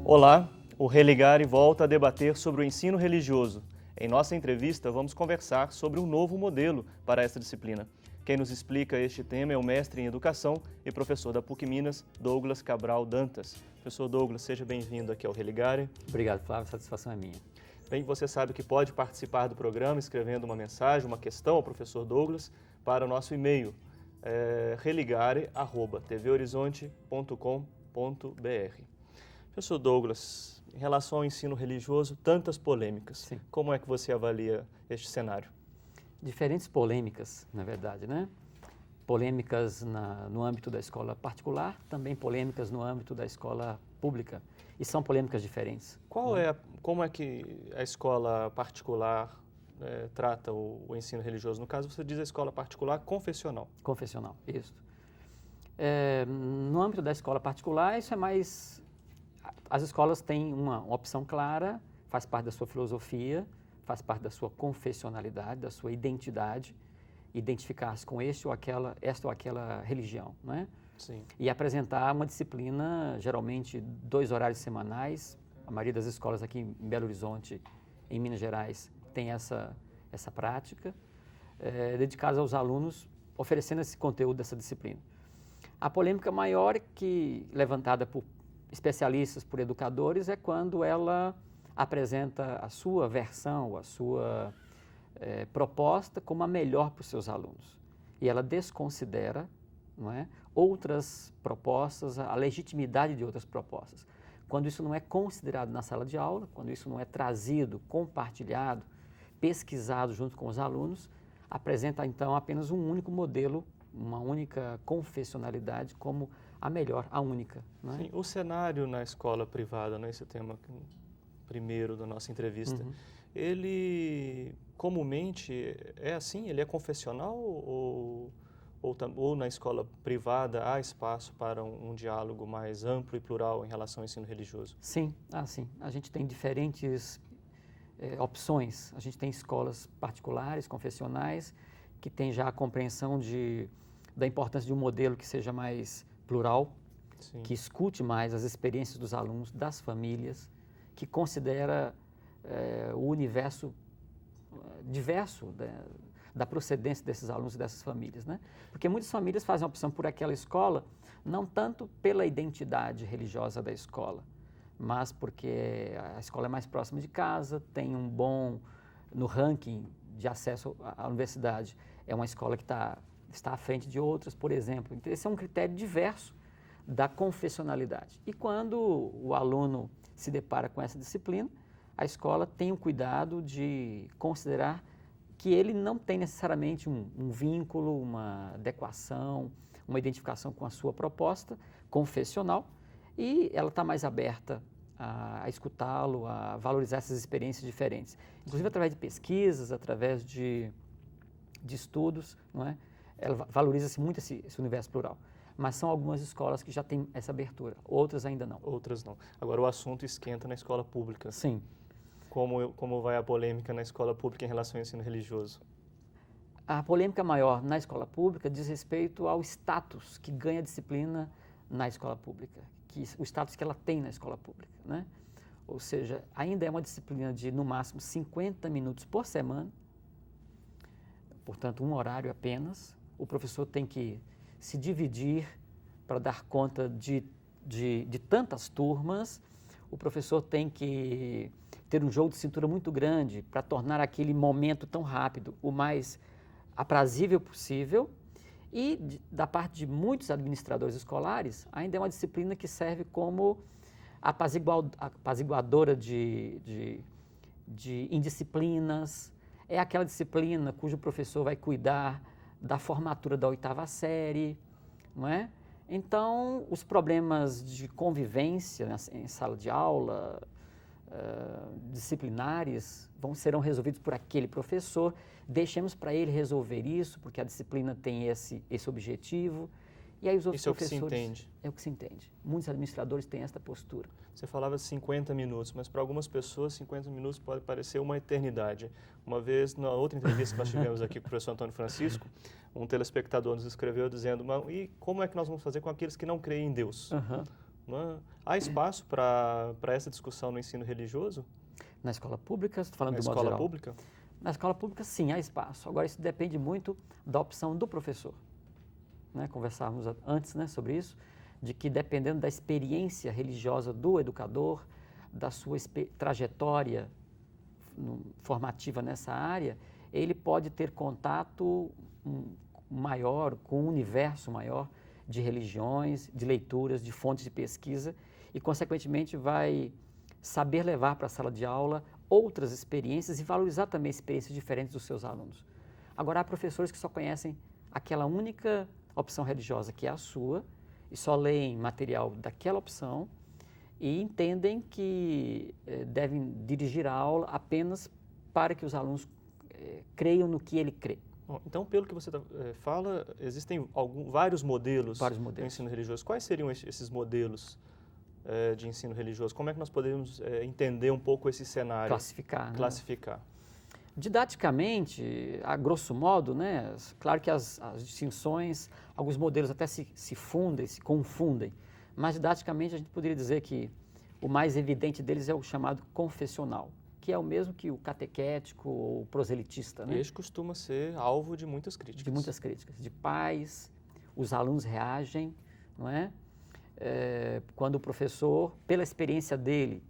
Olá, o Religare volta a debater sobre o ensino religioso. Em nossa entrevista, vamos conversar sobre um novo modelo para esta disciplina. Quem nos explica este tema é o mestre em Educação e professor da PUC Minas, Douglas Cabral Dantas. Professor Douglas, seja bem-vindo aqui ao Religare. Obrigado, Flávio. A satisfação é minha. Bem, você sabe que pode participar do programa escrevendo uma mensagem, uma questão ao professor Douglas para o nosso e-mail, religare@tvhorizonte.com.br. Professor Douglas, em relação ao ensino religioso, tantas polêmicas. Sim. Como é que você avalia este cenário? Diferentes polêmicas, na verdade, né? Polêmicas no âmbito da escola particular, também polêmicas no âmbito da escola pública. E são polêmicas diferentes. Como é que a escola particular trata o ensino religioso? No caso, você diz a escola particular confessional. Confessional, isso. No âmbito da escola particular, isso é mais... As escolas têm uma opção clara, faz parte da sua filosofia, faz parte da sua confessionalidade, da sua identidade, identificar-se com esta ou aquela religião, né? Sim. E apresentar uma disciplina, geralmente 2 horários semanais. A maioria das escolas aqui em Belo Horizonte, em Minas Gerais, tem essa prática, dedicadas aos alunos, oferecendo esse conteúdo dessa disciplina. A polêmica maior levantada por especialistas, por educadores, é quando ela apresenta a sua versão, a sua proposta como a melhor para os seus alunos. E ela desconsidera, não é, outras propostas, a legitimidade de outras propostas. Quando isso não é considerado na sala de aula, quando isso não é trazido, compartilhado, pesquisado junto com os alunos, apresenta então apenas um único modelo, uma única confessionalidade como a melhor, a única. Não é? Sim, o cenário na escola privada, né, esse tema primeiro da nossa entrevista, ele comumente é assim? Ele é confessional ou na escola privada há espaço para um diálogo mais amplo e plural em relação ao ensino religioso? Sim, sim. A gente tem diferentes opções. A gente tem escolas particulares, confessionais, que têm já a compreensão da importância de um modelo que seja mais plural, Sim. Que escute mais as experiências dos alunos, das famílias, que considera o universo diverso da procedência desses alunos e dessas famílias, né? Porque muitas famílias fazem a opção por aquela escola, não tanto pela identidade religiosa da escola, mas porque a escola é mais próxima de casa, tem no ranking de acesso à universidade, é uma escola que está à frente de outras, por exemplo. Então, esse é um critério diverso da confessionalidade. E quando o aluno se depara com essa disciplina, a escola tem o cuidado de considerar que ele não tem necessariamente um vínculo, uma adequação, uma identificação com a sua proposta confessional, e ela está mais aberta a escutá-lo, a valorizar essas experiências diferentes. Inclusive através de pesquisas, através de estudos, não é? Ela valoriza-se muito esse universo plural. Mas são algumas escolas que já têm essa abertura, outras ainda não. Outras não. Agora o assunto esquenta na escola pública. Sim. Como vai a polêmica na escola pública em relação ao ensino religioso? A polêmica maior na escola pública diz respeito ao status que ganha a disciplina na escola pública, o status que ela tem na escola pública, né? Ou seja, ainda é uma disciplina de, no máximo, 50 minutos por semana, portanto, um horário apenas. O professor tem que se dividir para dar conta de tantas turmas. O professor tem que ter um jogo de cintura muito grande para tornar aquele momento tão rápido o mais aprazível possível. E, da parte de muitos administradores escolares, ainda é uma disciplina que serve como apaziguadora de indisciplinas. É aquela disciplina cujo professor vai cuidar da formatura da 8ª série, não é? Então, os problemas de convivência em sala de aula, disciplinares, serão resolvidos por aquele professor. Deixemos para ele resolver isso, porque a disciplina tem esse objetivo. E aí os outros professores... Isso é o que se entende? É o que se entende. Muitos administradores têm esta postura. Você falava de 50 minutos, mas para algumas pessoas 50 minutos pode parecer uma eternidade. Uma vez, na outra entrevista que nós tivemos aqui com o professor Antônio Francisco, um telespectador nos escreveu dizendo, e como é que nós vamos fazer com aqueles que não creem em Deus? Não é? Há espaço para essa discussão no ensino religioso? Na escola pública, estou falando Na do modo escola geral. pública? Na escola pública, sim, há espaço. Agora, isso depende muito da opção do professor. Né? Conversávamos antes, né, sobre isso, de que dependendo da experiência religiosa do educador, da sua trajetória formativa nessa área, ele pode ter contato maior, com um universo maior de religiões, de leituras, de fontes de pesquisa e, consequentemente, vai saber levar para a sala de aula outras experiências e valorizar também experiências diferentes dos seus alunos. Agora, há professores que só conhecem aquela única opção religiosa, que é a sua, e só leem material daquela opção e entendem que devem dirigir a aula apenas para que os alunos creiam no que ele crê. Bom, então, pelo que você fala, existem vários modelos do ensino religioso. Quais seriam esses modelos de ensino religioso? Como é que nós podemos entender um pouco esse cenário? Classificar. Né? Didaticamente, a grosso modo, né, claro que as distinções, alguns modelos até se fundem, se confundem, mas didaticamente a gente poderia dizer que o mais evidente deles é o chamado confessional, que é o mesmo que o catequético ou proselitista. Né? Este costuma ser alvo de muitas críticas. De muitas críticas. De pais, os alunos reagem, não é? Quando o professor, pela experiência dele,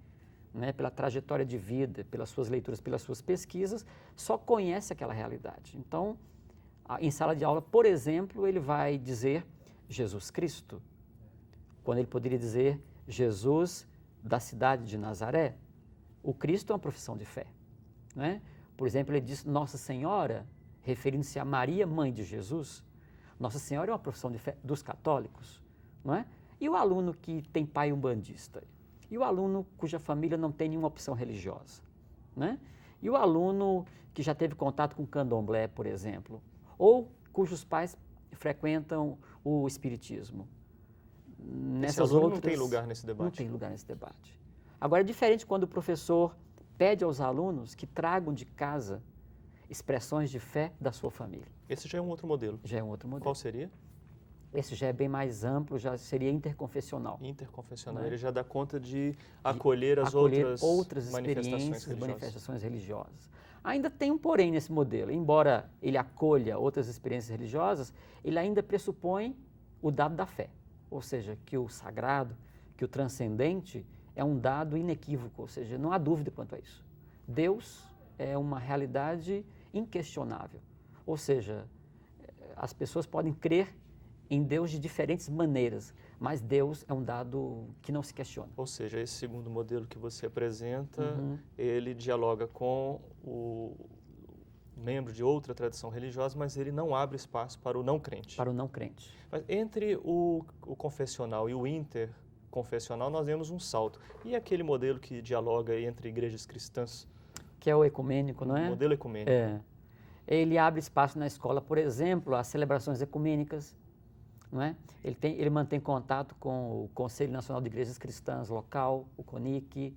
né, pela trajetória de vida, pelas suas leituras, pelas suas pesquisas, só conhece aquela realidade. Então, em sala de aula, por exemplo, ele vai dizer Jesus Cristo, quando ele poderia dizer Jesus da cidade de Nazaré. O Cristo é uma profissão de fé. Né? Por exemplo, ele diz Nossa Senhora, referindo-se a Maria, mãe de Jesus. Nossa Senhora é uma profissão de fé dos católicos. Não é? E o aluno que tem pai umbandista? E o aluno cuja família não tem nenhuma opção religiosa? Né? E o aluno que já teve contato com candomblé, por exemplo? Ou cujos pais frequentam o espiritismo? Esse aluno não tem lugar nesse debate. Não tem lugar nesse debate. Agora, é diferente quando o professor pede aos alunos que tragam de casa expressões de fé da sua família. Esse já é um outro modelo. Já é um outro modelo. Qual seria? Esse já é bem mais amplo, já seria interconfessional. Interconfessional. Né? Ele já dá conta de acolher as outras manifestações religiosas. Ainda tem um porém nesse modelo. Embora ele acolha outras experiências religiosas, ele ainda pressupõe o dado da fé. Ou seja, que o sagrado, que o transcendente é um dado inequívoco, ou seja, não há dúvida quanto a isso. Deus é uma realidade inquestionável. Ou seja, as pessoas podem crer em Deus de diferentes maneiras, mas Deus é um dado que não se questiona. Ou seja, esse segundo modelo que você apresenta, ele dialoga com o membro de outra tradição religiosa, mas ele não abre espaço para o não crente. Para o não crente. Mas entre o confessional e o interconfessional, nós vemos um salto. E aquele modelo que dialoga entre igrejas cristãs? Que é o ecumênico, não é? O modelo ecumênico. Ele abre espaço na escola, por exemplo, às celebrações ecumênicas. Não é? Ele mantém contato com o Conselho Nacional de Igrejas Cristãs local, o CONIC,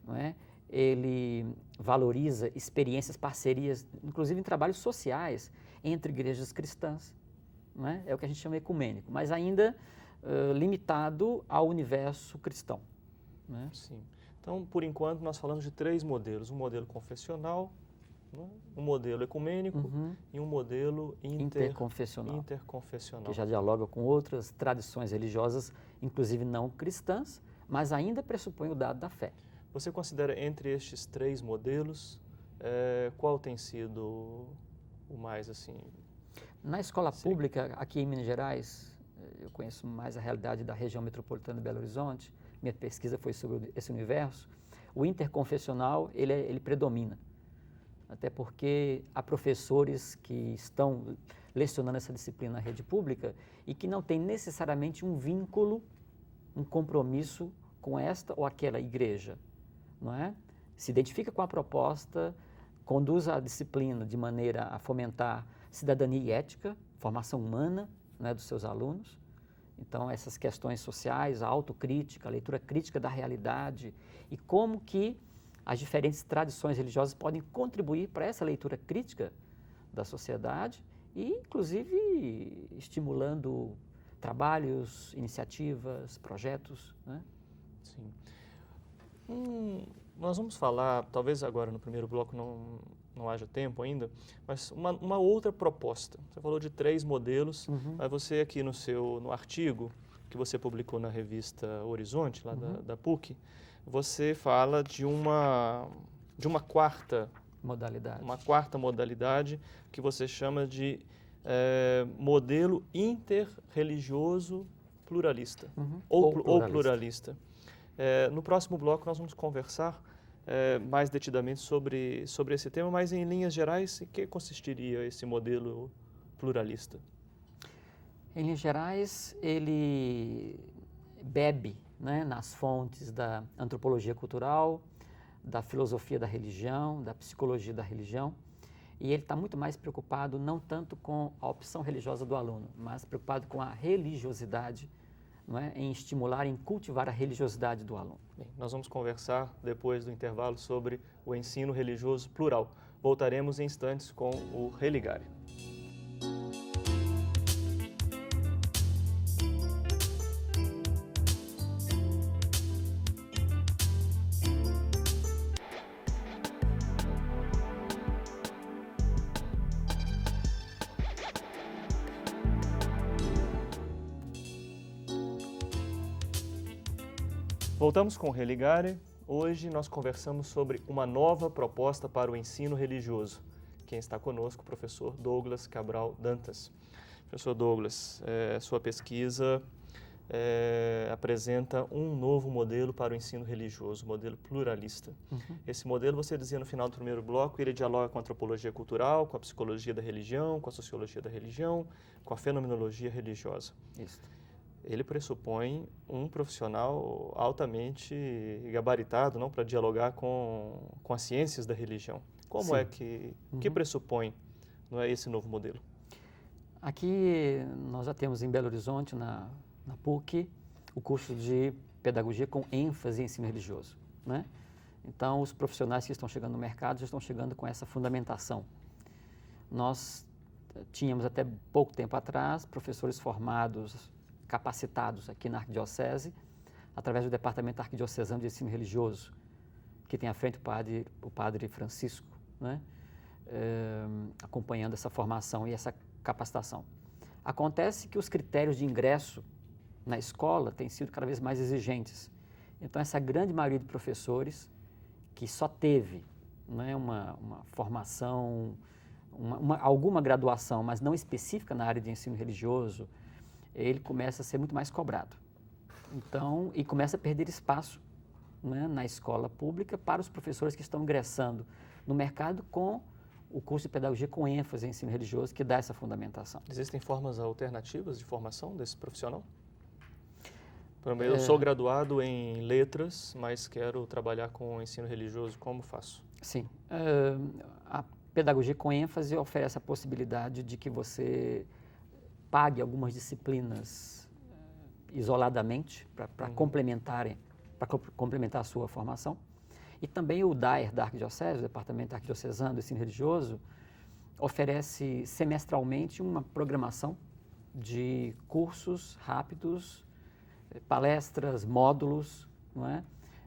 não é? Ele valoriza experiências, parcerias, inclusive em trabalhos sociais, entre igrejas cristãs. Não é? É o que a gente chama de ecumênico, mas ainda limitado ao universo cristão. Não é? Sim. Então, por enquanto, nós falamos de 3 modelos. Um modelo confessional, um modelo ecumênico e um modelo interconfessional. Que já dialoga com outras tradições religiosas, inclusive não cristãs, mas ainda pressupõe o dado da fé. Você considera entre estes 3 modelos, qual tem sido o mais assim? Na escola pública, aqui em Minas Gerais, eu conheço mais a realidade da região metropolitana de Belo Horizonte, minha pesquisa foi sobre esse universo, o interconfessional, ele predomina. Até porque há professores que estão lecionando essa disciplina na rede pública e que não têm necessariamente um vínculo, um compromisso com esta ou aquela igreja, não é? Se identifica com a proposta, conduz a disciplina de maneira a fomentar cidadania e ética, formação humana, né, dos seus alunos. Então, essas questões sociais, a autocrítica, a leitura crítica da realidade e como que as diferentes tradições religiosas podem contribuir para essa leitura crítica da sociedade e, inclusive, estimulando trabalhos, iniciativas, projetos, né? Sim. Nós vamos falar, talvez agora no primeiro bloco não haja tempo ainda, mas uma outra proposta. Você falou de 3 modelos, mas você aqui no artigo que você publicou na revista Horizonte, lá da PUC, você fala de uma quarta modalidade que você chama de modelo interreligioso pluralista, ou pluralista. No próximo bloco nós vamos conversar mais detidamente sobre esse tema, mas em linhas gerais, em que consistiria esse modelo pluralista? Em linhas gerais, ele bebe, né, nas fontes da antropologia cultural, da filosofia da religião, da psicologia da religião, e ele está muito mais preocupado não tanto com a opção religiosa do aluno, mas preocupado com a religiosidade, não é? Em estimular, em cultivar a religiosidade do aluno. Bem, nós vamos conversar depois do intervalo sobre o ensino religioso plural. Voltaremos em instantes com o Religare. Voltamos com o Religare. Hoje nós conversamos sobre uma nova proposta para o ensino religioso. Quem está conosco, o professor Douglas Cabral Dantas. Professor Douglas, sua pesquisa apresenta um novo modelo para o ensino religioso, modelo pluralista. Esse modelo, você dizia no final do primeiro bloco, ele dialoga com a antropologia cultural, com a psicologia da religião, com a sociologia da religião, com a fenomenologia religiosa. Isso. Ele pressupõe um profissional altamente gabaritado, não, para dialogar com as ciências da religião. Como é que pressupõe, não é, esse novo modelo? Aqui nós já temos em Belo Horizonte, na PUC, o curso de pedagogia com ênfase em ensino religioso, né? Então, os profissionais que estão chegando no mercado já estão chegando com essa fundamentação. Nós tínhamos até pouco tempo atrás professores formados, capacitados aqui na Arquidiocese, através do Departamento Arquidiocesano de Ensino Religioso, que tem à frente o padre Francisco, né? Acompanhando essa formação e essa capacitação. Acontece que os critérios de ingresso na escola têm sido cada vez mais exigentes. Então, essa grande maioria de professores que só teve, né, uma formação, alguma graduação, mas não específica na área de ensino religioso, ele começa a ser muito mais cobrado. Então, e começa a perder espaço, né, na escola pública para os professores que estão ingressando no mercado com o curso de pedagogia com ênfase em ensino religioso, que dá essa fundamentação. Existem formas alternativas de formação desse profissional? Eu sou graduado em letras, mas quero trabalhar com o ensino religioso, como faço? Sim. A pedagogia com ênfase oferece a possibilidade de que você pague algumas disciplinas isoladamente para complementar a sua formação. E também o DAER da Arquidiocese, o Departamento Arquidiocesano do Ensino Religioso, oferece semestralmente uma programação de cursos rápidos, palestras, módulos, não é?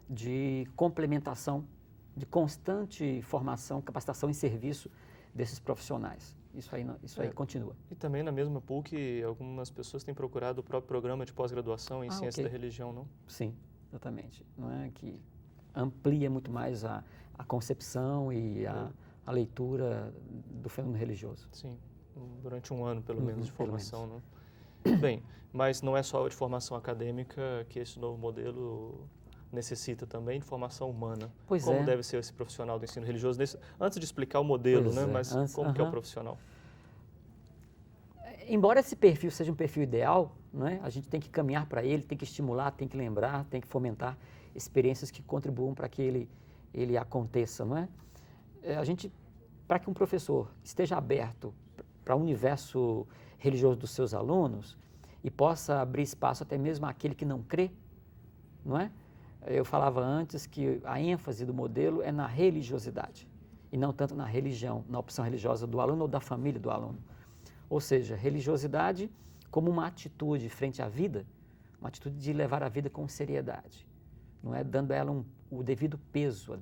De complementação, de constante formação, capacitação e serviço desses profissionais. Isso aí continua. E também na mesma PUC, algumas pessoas têm procurado o próprio programa de pós-graduação em ciência da religião, não? Sim, exatamente. Não é que amplia muito mais a concepção e a leitura do fenômeno religioso. Sim, durante um ano pelo menos de formação, não? Bem, mas não é só de formação acadêmica que esse novo modelo necessita também de formação humana. Como deve ser esse profissional do ensino religioso? Antes de explicar o modelo, né? Mas como que é o profissional? Embora esse perfil seja um perfil ideal, né, a gente tem que caminhar para ele, tem que estimular, tem que lembrar, tem que fomentar experiências que contribuam para que ele aconteça, não é? Para que um professor esteja aberto para o universo religioso dos seus alunos e possa abrir espaço até mesmo àquele que não crê, não é? Eu falava antes que a ênfase do modelo é na religiosidade e não tanto na religião, na opção religiosa do aluno ou da família do aluno. Ou seja, religiosidade como uma atitude frente à vida, uma atitude de levar a vida com seriedade, não é? Dando a ela o devido peso, o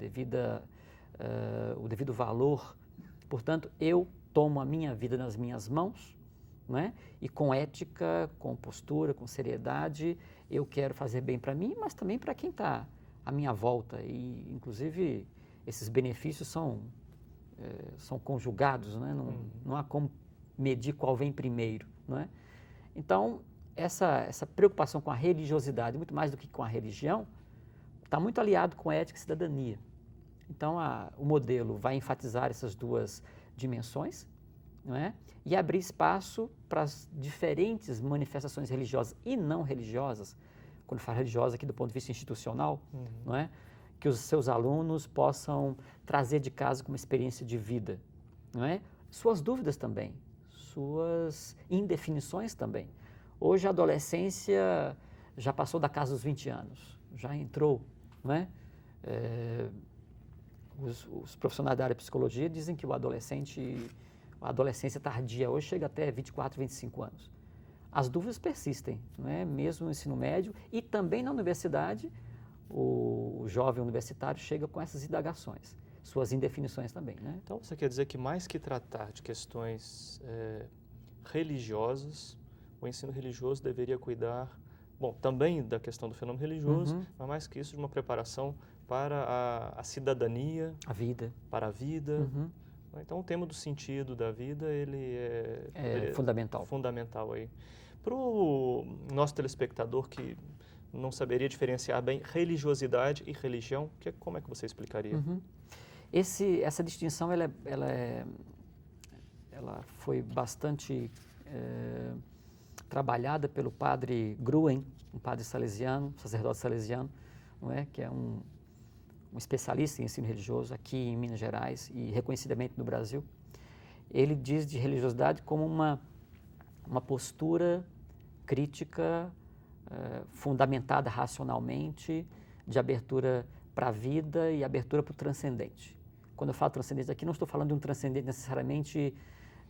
devido valor. Portanto, eu tomo a minha vida nas minhas mãos, não é? E com ética, com postura, com seriedade, eu quero fazer bem para mim, mas também para quem está à minha volta. E, inclusive, esses benefícios são conjugados, não é? Não há como medir qual vem primeiro, não é? Então, essa preocupação com a religiosidade, muito mais do que com a religião, está muito aliado com a ética e cidadania. Então, o modelo vai enfatizar essas duas dimensões, não é? E abrir espaço para as diferentes manifestações religiosas e não religiosas, quando falo religiosa aqui do ponto de vista institucional, não é? Que os seus alunos possam trazer de casa como experiência de vida, não é? Suas dúvidas também, suas indefinições também. Hoje a adolescência já passou da casa dos 20 anos, já entrou, não é? Os profissionais da área de psicologia dizem que a adolescência tardia hoje chega até 24, 25 anos. As dúvidas persistem, não é? Mesmo no ensino médio e também na universidade, o jovem universitário chega com essas indagações, suas indefinições também, né? Então, você quer dizer que mais que tratar de questões religiosas, o ensino religioso deveria cuidar, bom, também da questão do fenômeno religioso, mas mais que isso, de uma preparação para a cidadania, para a vida. Então, o tema do sentido da vida, ele é fundamental. Fundamental aí. Para o nosso telespectador que não saberia diferenciar bem religiosidade e religião, como é que você explicaria? Essa distinção, ela foi bastante trabalhada pelo padre Gruen, um padre salesiano, sacerdote salesiano, não é? Que é um especialista em ensino religioso aqui em Minas Gerais e reconhecidamente no Brasil. Ele diz de religiosidade como uma postura crítica, fundamentada racionalmente, de abertura para a vida e abertura para o transcendente. Quando eu falo transcendente aqui, não estou falando de um transcendente necessariamente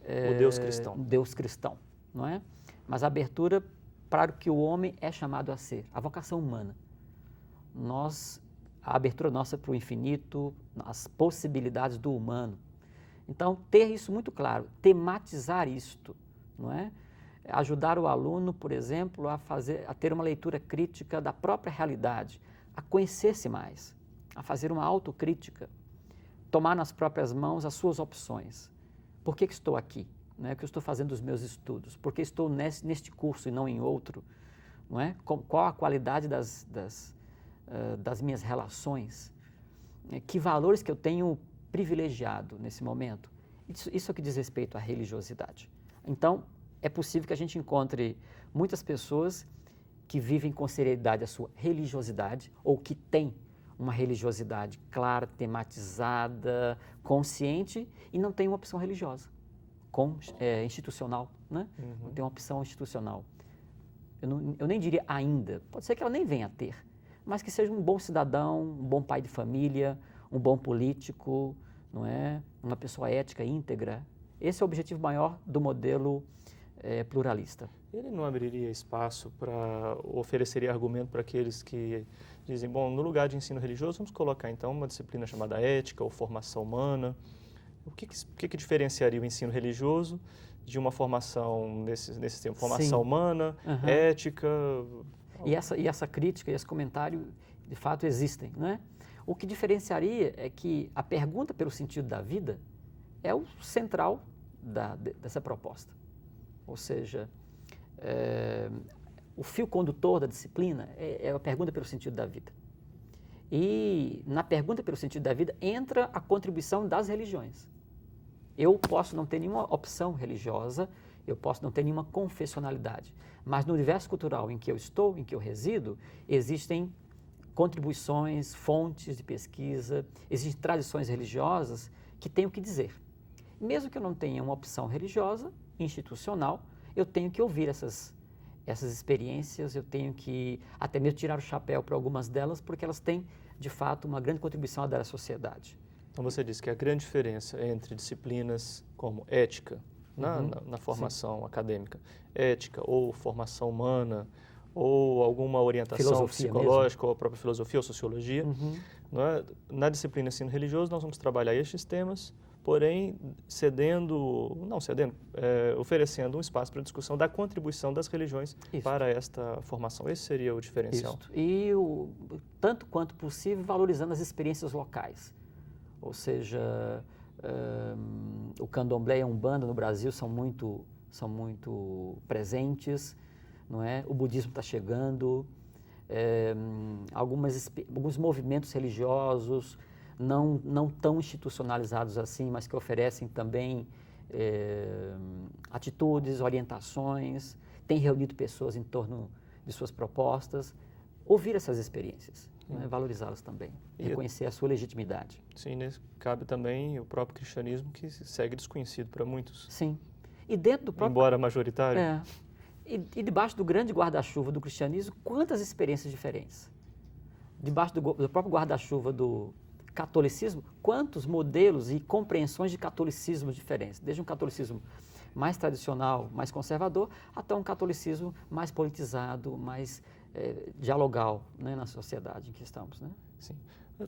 o Deus cristão. Deus cristão, não é? Mas a abertura para o que o homem é chamado a ser, a vocação humana. A abertura nossa para o infinito, as possibilidades do humano. Então, ter isso muito claro, tematizar isto, não é? Ajudar o aluno, por exemplo, a ter uma leitura crítica da própria realidade, a conhecer-se mais, a fazer uma autocrítica, tomar nas próprias mãos as suas opções. Por que estou aqui? Não é? O que eu estou fazendo os meus estudos? Por que estou neste curso e não em outro? Não é? Qual a qualidade das minhas relações? Que valores que eu tenho privilegiado nesse momento? Isso é o que diz respeito à religiosidade. Então, é possível que a gente encontre muitas pessoas que vivem com seriedade a sua religiosidade ou que têm uma religiosidade clara, tematizada, consciente e não tem uma opção religiosa, institucional, né? Não tem uma opção institucional. Eu nem diria ainda, pode ser que ela nem venha a ter, mas que seja um bom cidadão, um bom pai de família, um bom político, não é? Uma pessoa ética, íntegra. Esse é o objetivo maior do modelo pluralista. Ele não abriria espaço ofereceria argumento para aqueles que dizem, bom, no lugar de ensino religioso, vamos colocar então uma disciplina chamada ética ou formação humana. O que diferenciaria o ensino religioso de uma formação nesse tempo? Formação humana, ética... E essa crítica e esse comentário, de fato, existem, não é? O que diferenciaria é que a pergunta pelo sentido da vida é o central dessa proposta. Ou seja, o fio condutor da disciplina é a pergunta pelo sentido da vida. E na pergunta pelo sentido da vida entra a contribuição das religiões. Eu posso não ter nenhuma opção religiosa, eu posso não ter nenhuma confessionalidade, mas no universo cultural em que eu estou, em que eu resido, existem contribuições, fontes de pesquisa, existem tradições religiosas que têm o que dizer. Mesmo que eu não tenha uma opção religiosa, institucional, eu tenho que ouvir essas experiências, eu tenho que até mesmo tirar o chapéu para algumas delas, porque elas têm, de fato, uma grande contribuição a dar à sociedade. Então você disse que a grande diferença entre disciplinas como ética, na formação acadêmica, ética ou formação humana, ou alguma orientação Filosofia psicológica, mesmo. ou a própria filosofia ou sociologia. Não é? Na disciplina ensino religioso, nós vamos trabalhar estes temas, porém oferecendo um espaço para discussão da contribuição das religiões para esta formação. Esse seria o diferencial. Isso. E, tanto quanto possível, valorizando as experiências locais. Ou seja, o candomblé e a umbanda no Brasil são muito presentes, não é? O budismo está chegando, alguns movimentos religiosos não tão institucionalizados assim, mas que oferecem também atitudes, orientações, têm reunido pessoas em torno de suas propostas. Ouvir essas experiências, né? Valorizá-las também, reconhecer a sua legitimidade. Sim, cabe também o próprio cristianismo, que segue desconhecido para muitos. Sim. E dentro do próprio... Embora majoritário. E debaixo do grande guarda-chuva do cristianismo, quantas experiências diferentes. Debaixo do próprio guarda-chuva do catolicismo, quantos modelos e compreensões de catolicismo diferentes. Desde um catolicismo mais tradicional, mais conservador, até um catolicismo mais politizado, mais dialogal, né, na sociedade em que estamos. Né? Sim.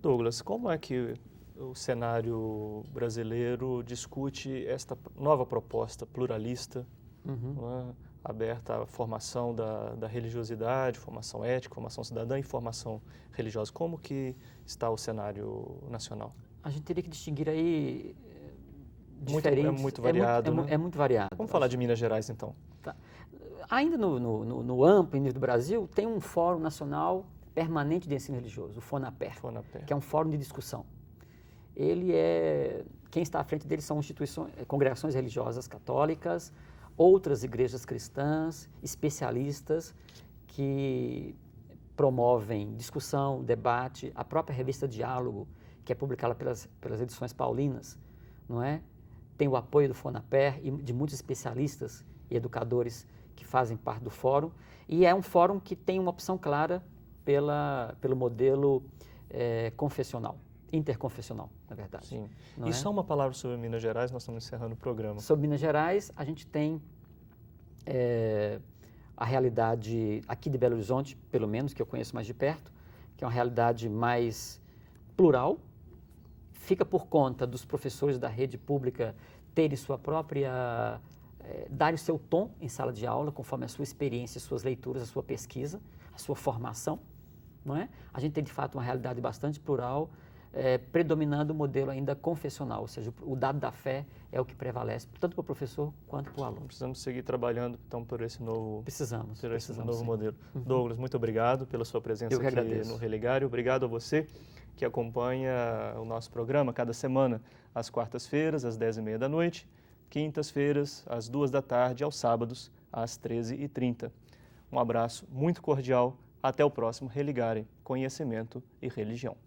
Douglas, como é que o cenário brasileiro discute esta nova proposta pluralista, não é? Aberta à formação da religiosidade, formação ética, formação cidadã e formação religiosa? Como que está o cenário nacional? A gente teria que distinguir aí diferentes... É muito variado, né? É muito variado. Vamos falar de Minas Gerais, então. Tá. Ainda no amplo nível do Brasil, tem um Fórum Nacional Permanente de Ensino Religioso, o FONAPER, que é um fórum de discussão. Quem está à frente dele são congregações religiosas católicas, outras igrejas cristãs, especialistas que promovem discussão, debate, a própria revista Diálogo, que é publicada pelas edições paulinas, não é? Tem o apoio do FONAPER e de muitos especialistas e educadores que fazem parte do fórum, e é um fórum que tem uma opção clara pelo modelo confessional, interconfessional, na verdade. Sim. E só uma palavra sobre Minas Gerais, nós estamos encerrando o programa. Sobre Minas Gerais, a gente tem a realidade aqui de Belo Horizonte, pelo menos, que eu conheço mais de perto, que é uma realidade mais plural, fica por conta dos professores da rede pública terem sua própria... darem o seu tom em sala de aula, conforme a sua experiência, as suas leituras, a sua pesquisa, a sua formação, não é? A gente tem, de fato, uma realidade bastante plural, predominando o modelo ainda confessional, ou seja, o dado da fé é o que prevalece, tanto para o professor quanto para o aluno. Precisamos seguir trabalhando, então, por esse novo, precisamos novo modelo. Douglas, muito obrigado pela sua presença aqui no Religário. Obrigado a você que acompanha o nosso programa cada semana, às quartas-feiras, às 10h30 da noite, quintas-feiras, às 2 da tarde, aos sábados, às 13h30. Um abraço muito cordial. Até o próximo Religarem, Conhecimento e Religião.